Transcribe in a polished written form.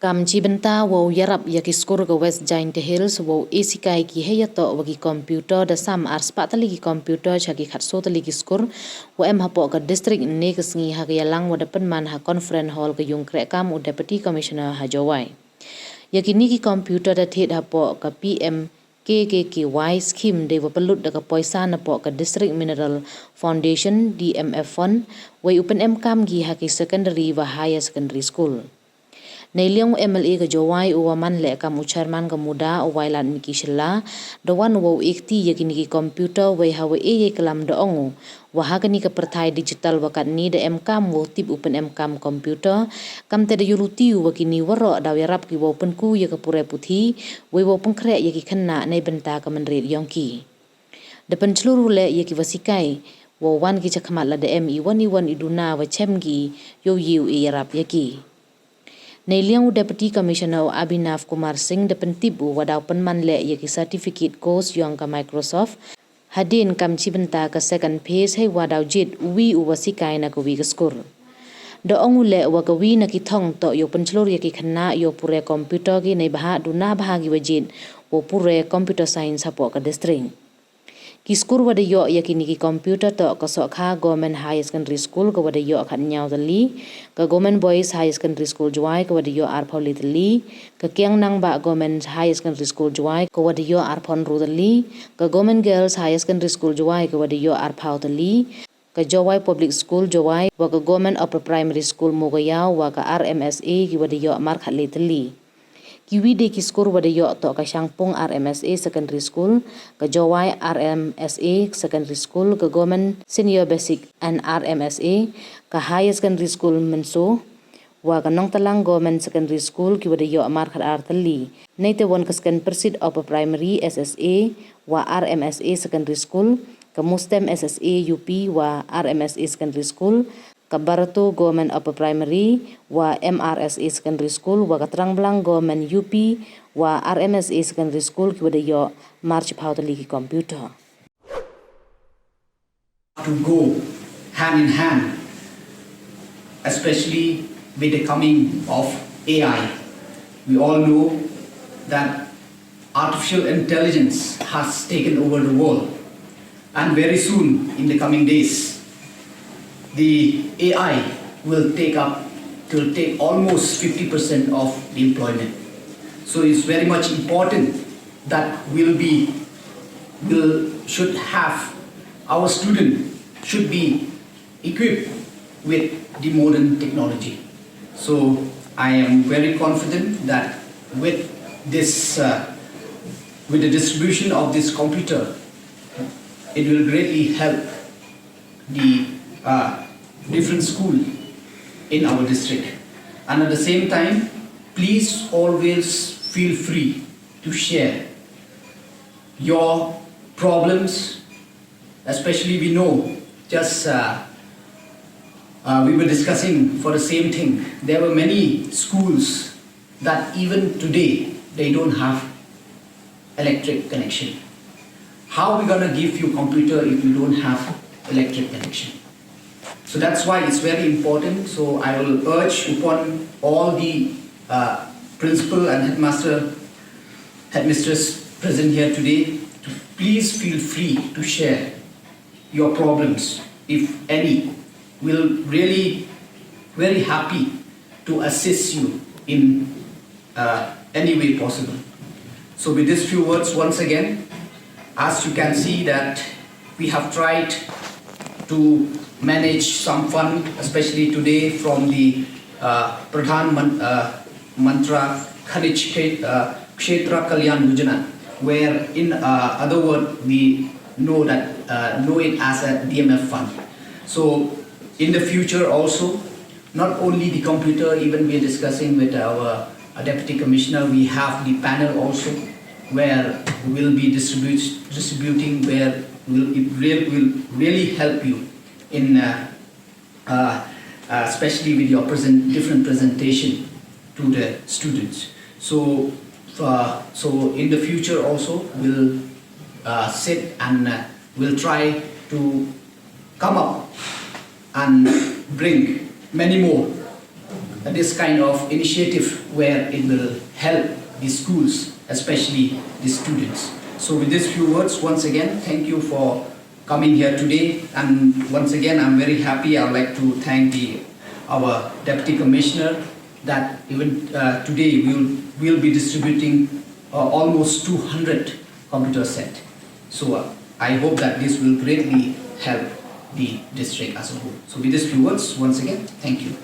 Kam Chibenta wo yarap yaki skur ga West Jaiñtia Hills wo isikai ki heyato wagi komputer da sam ars patali ki komputer chagi khatsotali ki skur wo em hapo ka district ne kasngi ha ga yalang wa dapan man ha conference hall ga yung krek kam u deputy commissioner ha jawai yaki ni ki komputer da thet hapo ka PM KKKY scheme de wa pelut da ka poisa na po ka district mineral foundation DMF fund wa upen em kam gi ha ki secondary wa higher secondary school Nailiong MLA ka jawai uwaman le kam chairman ka muda uwailan miki shila dawan wo ikti yakini ki computer wai hawe ye kalam da ongu wahagani ka perthai digital wakat ni da mkam wo tip upen mkam computer kam te da yuluti wakini waro da yarap ki wo penku ya ka pure puthi wai wo pengkrek yaki khanna nei benta ka menrit yongki depan seluruh le yaki wasikai wo wan ki chakmat la da ME wani iduna wa chemgi yo yu yarap yaki Nailiang Deputy Commissioner Abhinav Kumar Singh de Pentibu wadaw penman le yaki certificate course yang ka Microsoft hadin kam chibenta ka second phase hay wadaw jit uwi uwasikai na kuwi ka skur do ongule wa kawi na kithong to yo penchlor yaki khanna yo pure computer gi nei baha duna bahagi wajit wo pure computer science hapo ka district Kiskur wada yo yakini ki computer to ka sokha government high secondary school ka wada yo khat nyaw tali ka government boys high secondary school jwai ka wada yo arpholi tali ka kyang nang ba government high secondary school jwai ka wada yo arphon ru tali ka government girls high secondary school jwai ka wada yo arphau tali ka jawai public school jawai wa ka government upper primary school mogayaw wa ka RMSA ki wada yo mar khat le tali Kiwi de kiskur wada yo to ka Shangpong RMSA secondary school ka Jawai RMSA secondary school ka government senior basic and RMSA ka higher secondary school menso wa ka Nongtalang government secondary school ki wada yo amar khat artali neite won ka scan persid upper primary SSA wa RMSA secondary school ka Mustem SSA UP wa RMSA secondary school Kabarato Government Upper Primary wa MRSA Secondary School wa Katrangbelang Government UP wa RMSA Secondary School ki wada yo march pautali ki computer to go hand in hand, especially with the coming of AI. We all know that artificial intelligence has taken over the world, and very soon in the coming days the AI will take almost 50% of the employment. So it's very much important that our student should be equipped with the modern technology. So I am very confident that with the distribution of this computer, it will greatly help the different school in our district. And at the same time, please always feel free to share your problems, especially we know just we were discussing for the same thing. There were many schools that even today they don't have electric connection. How are we gonna give you computer if you don't have electric connection? So that's why it's very important. So I will urge upon all the principal and headmistress present here today to please feel free to share your problems, if any. We'll really very happy to assist you in any way possible. So with these few words, once again, as you can see that we have tried to manage some fund, especially today from the Pradhan Mantra Khanij Kshetra Kalyan Yojana, where in other words we know it as a DMF fund. So in the future also, not only the computer, even we are discussing with our Deputy Commissioner, we have the panel also, where we'll be distributing, where it will really help you in especially with your different presentation to the students. So in the future also we'll sit and we'll try to come up and bring many more this kind of initiative where it will help the schools, especially the students. So with these few words, once again, thank you for coming here today. And once again, I'm very happy. I would like to thank our Deputy Commissioner that even today we'll be distributing almost 200 computer sets. So I hope that this will greatly help the district as a whole. So with these few words, once again, thank you.